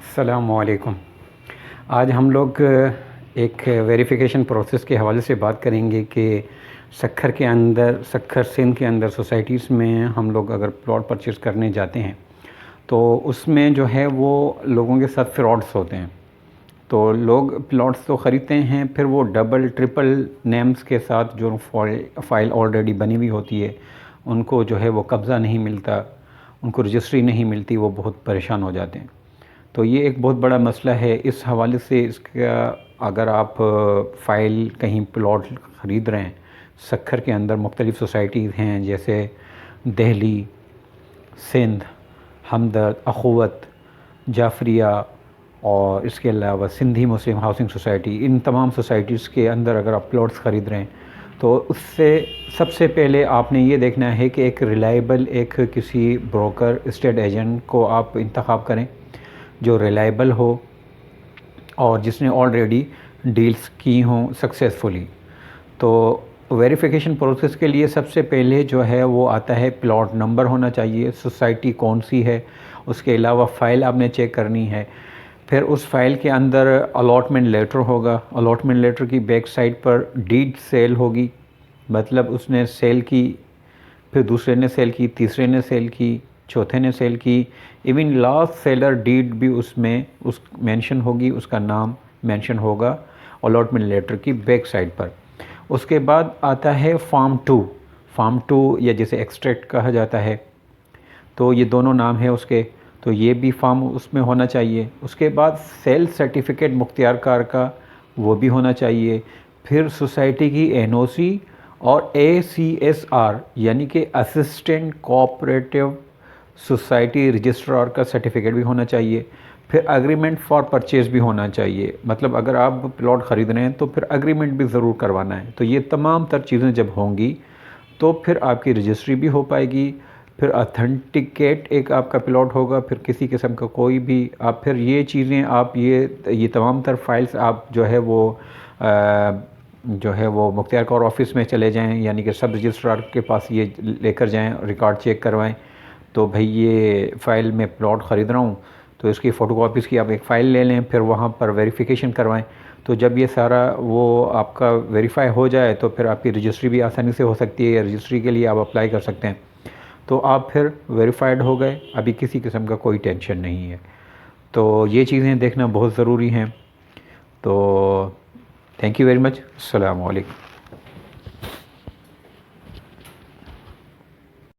السلام علیکم۔ آج ہم لوگ ایک ویریفیکیشن پروسیس کے حوالے سے بات کریں گے کہ سکھر سندھ کے اندر سوسائٹیز میں ہم لوگ اگر پلاٹ پرچیز کرنے جاتے ہیں تو اس میں جو ہے وہ لوگوں کے ساتھ فراڈس ہوتے ہیں۔ تو لوگ پلاٹس تو خریدتے ہیں، پھر وہ ڈبل ٹرپل نیمز کے ساتھ جو فائل آلریڈی بنی ہوئی ہوتی ہے ان کو جو ہے وہ قبضہ نہیں ملتا، ان کو رجسٹری نہیں ملتی، وہ بہت پریشان ہو جاتے ہیں۔ تو یہ ایک بہت بڑا مسئلہ ہے۔ اس حوالے سے اس کا اگر آپ فائل کہیں پلاٹ خرید رہے ہیں، سکھر کے اندر مختلف سوسائٹیز ہیں جیسے دہلی، سندھ، ہمدرد، اخوت، جعفریہ اور اس کے علاوہ سندھی مسلم ہاؤسنگ سوسائٹی، ان تمام سوسائٹیز کے اندر اگر آپ پلاٹس خرید رہے ہیں تو اس سے سب سے پہلے آپ نے یہ دیکھنا ہے کہ ایک ریلائبل کسی بروکر اسٹیٹ ایجنٹ کو آپ انتخاب کریں جو ریلائبل ہو اور جس نے آلریڈی ڈیلز کی ہوں سکسیزفلی۔ تو ویریفیکیشن پروسیس کے لیے سب سے پہلے جو ہے وہ آتا ہے پلاٹ نمبر ہونا چاہیے، سوسائٹی کون سی ہے، اس کے علاوہ فائل آپ نے چیک کرنی ہے۔ پھر اس فائل کے اندر الاٹمنٹ لیٹر ہوگا، الاٹمنٹ لیٹر کی بیک سائڈ پر ڈیڈ سیل ہوگی، مطلب اس نے سیل کی، پھر دوسرے نے سیل کی، تیسرے نے سیل کی، چوتھے نے سیل کی، ایون لاسٹ سیلر ڈیڈ بھی اس میں مینشن ہوگی، اس کا نام مینشن ہوگا الاٹمنٹ لیٹر کی بیک سائڈ پر۔ اس کے بعد آتا ہے فارم 2 یا جسے ایکسٹریکٹ کہا جاتا ہے، تو یہ دونوں نام ہیں اس کے، تو یہ بھی فارم اس میں ہونا چاہیے۔ اس کے بعد سیل سرٹیفکیٹ مختار کار کا وہ بھی ہونا چاہیے۔ پھر سوسائٹی کی NOC اور ACSR یعنی کہ اسسٹنٹ کوآپریٹو سوسائٹی رجسٹرار کا سرٹیفکیٹ بھی ہونا چاہیے۔ پھر اگریمنٹ فار پرچیز بھی ہونا چاہیے، مطلب اگر آپ پلاٹ خرید رہے ہیں تو پھر اگریمنٹ بھی ضرور کروانا ہے۔ تو یہ تمام تر چیزیں جب ہوں گی تو پھر آپ کی رجسٹری بھی ہو پائے گی، پھر اتھینٹیکیٹ ایک آپ کا پلاٹ ہوگا، پھر کسی قسم کا کوئی بھی آپ پھر یہ چیزیں آپ یہ تمام تر فائلز آپ جو ہے وہ مختار کار آفس میں چلے جائیں، یعنی کہ سب رجسٹرار کے پاس یہ لے کر جائیں، ریکارڈ چیک کروائیں تو بھئی یہ فائل میں پلاٹ خرید رہا ہوں تو اس کی فوٹو کاپیز کی آپ ایک فائل لے لیں، پھر وہاں پر ویریفیکیشن کروائیں۔ تو جب یہ سارا وہ آپ کا ویریفائی ہو جائے تو پھر آپ کی رجسٹری بھی آسانی سے ہو سکتی ہے، رجسٹری کے لیے آپ اپلائی کر سکتے ہیں۔ تو آپ پھر ویریفائڈ ہو گئے، ابھی کسی قسم کا کوئی ٹینشن نہیں ہے۔ تو یہ چیزیں دیکھنا بہت ضروری ہیں۔ تو تھینک یو ویری مچ، السلام علیکم۔